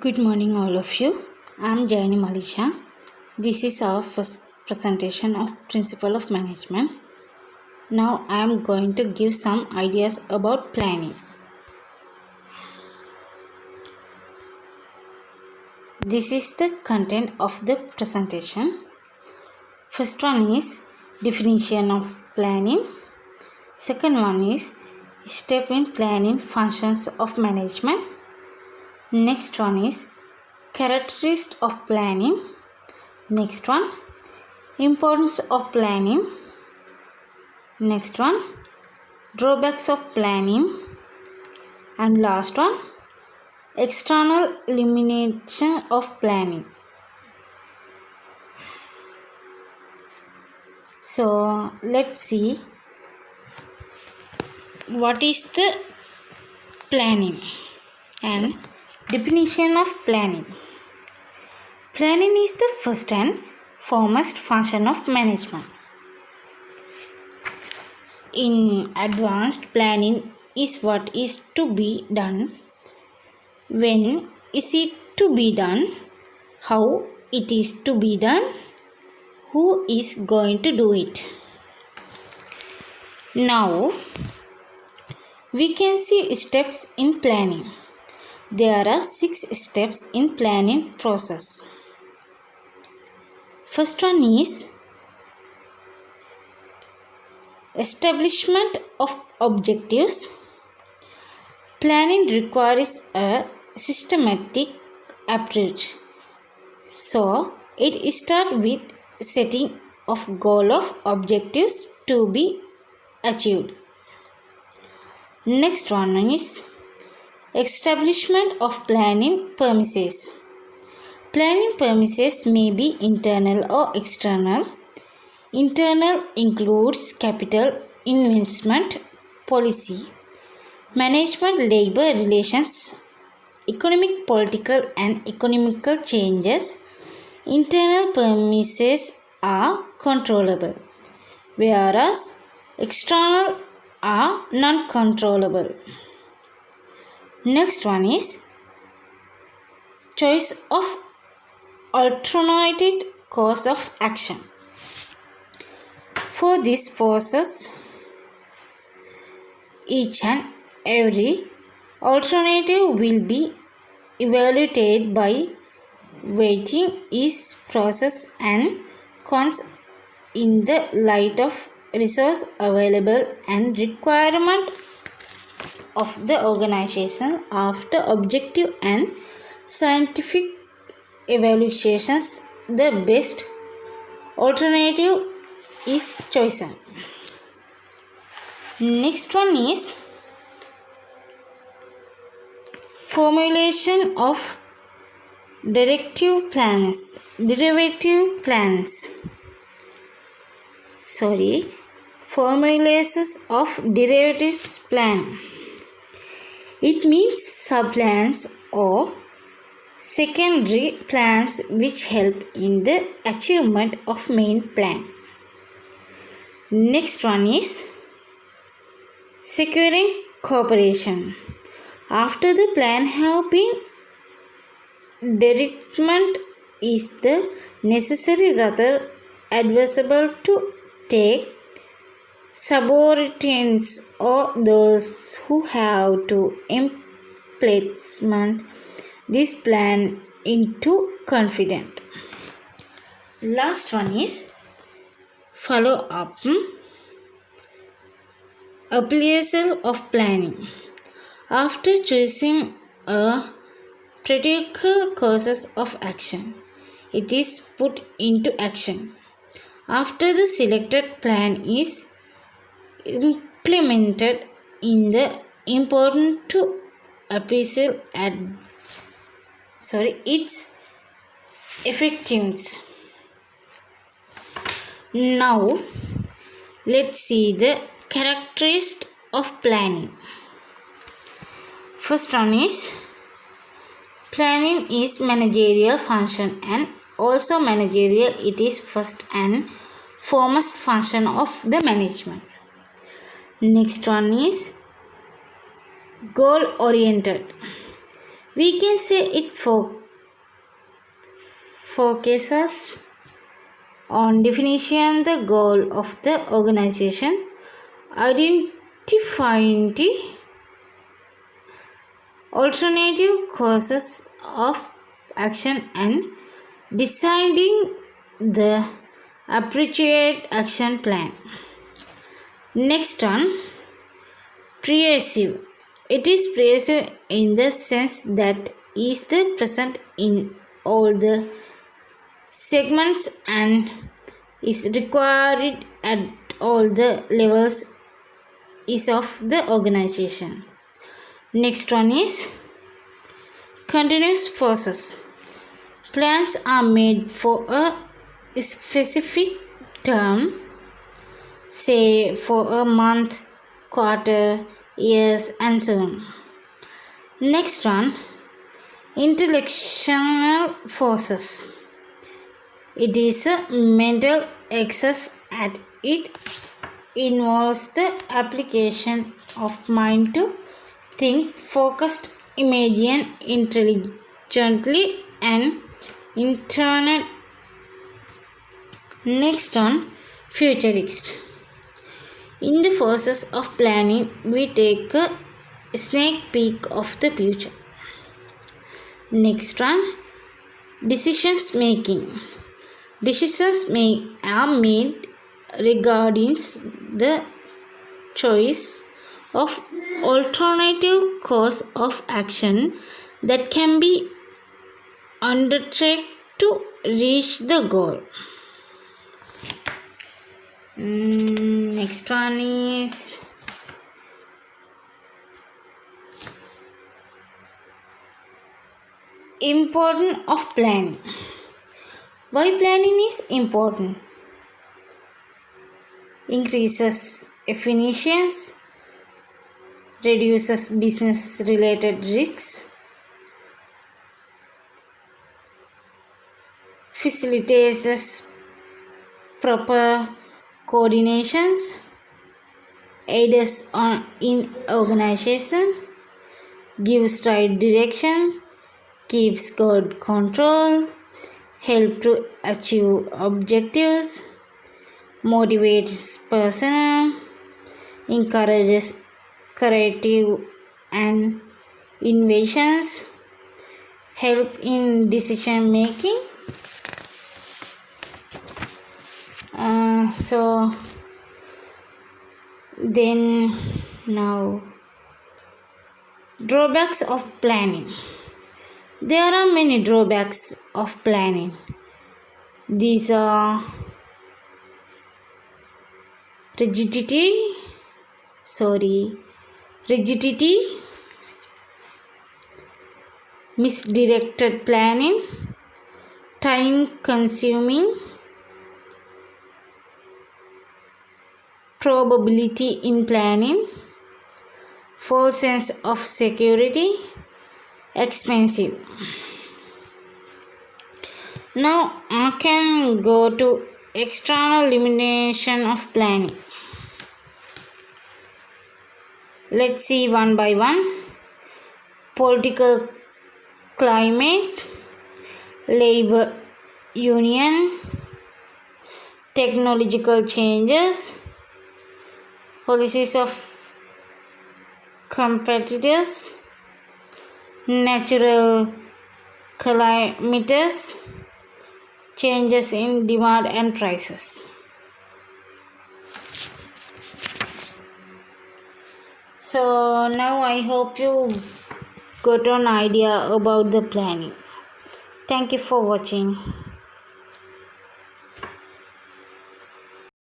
Good morning, all of you. I'm Jaini Malisha. This is our first presentation of Principle of Management. Now I am going to give some ideas about planning. This is the content of the presentation. First one is definition of planning. Second one is step in planning functions of management. Next one is characteristics of planning. Next one, importance of planning. Next one, drawbacks of planning. And last one, external limitation of planning. So let's see what is the planning and definition of planning. Planning is the first and foremost function of management. In advanced planning is what is to be done, when is it to be done, how it is to be done, who is going to do it. Now we can see steps in planning. There are 6 steps in planning process. First one is establishment of objectives. Planning requires a systematic approach. So it starts with setting of goal of objectives to be achieved. Next one is establishment of planning premises. Planning premises may be internal or external. Internal includes capital investment, policy, management, labor relations, economic, political and economical changes. Internal premises are controllable, whereas external are non-controllable. Next one is choice of alternative course of action. For this process, each and every alternative will be evaluated by weighting its pros and cons in the light of resource available and requirement of the organization. After objective and scientific evaluations, the best alternative is chosen. Next one is formulation of derivative plans. Formulations of derivatives plan. It means sub-plans or secondary plans which help in the achievement of main plan. Next one is securing cooperation. After the plan have been determined, is the necessary rather advisable to take subordinates or those who have to implement this plan into confident. Last one is follow up appraisal of planning. After choosing a particular course of action, it is put into action. After the selected plan is implemented in the important to appraisal its effectiveness. Now let's see the characteristics of planning. First one is planning is managerial function and also managerial. It is first and foremost function of the management. Next one is goal oriented. We can say it focuses on definition the goal of the organization, identifying the alternative courses of action and deciding the appropriate action plan. Next one, pervasive. It is pervasive in the sense that is the present in all the segments and is required at all the levels is of the organization. Next one is continuous process. Plans are made for a specific term, say for a month, quarter, years, and so on. Next one, intellectual forces. It is a mental excess and it involves the application of mind to think focused, imagine intelligently and internal. Next one, futurist. In the process of planning, we take a sneak peek of the future. Next one, decisions making. Decisions are made regarding the choice of alternative course of action that can be undertaken to reach the goal. Next one is importance of planning. Why planning is important? Increases efficiency, reduces business related risks, facilitates proper coordinations, aids in organization, gives right direction, keeps good control, help to achieve objectives, motivates personnel, encourages creative and innovations, help in decision making. So then now drawbacks of planning. There are many drawbacks of planning. These are rigidity, misdirected planning, time consuming, probability in planning, false sense of security, expensive. Now I can go to external limitation of planning. Let's see one by one. Political climate, labor union, technological changes, policies of competitors, natural calamities, changes in demand and prices. So now I hope you got an idea about the planning. Thank you for watching.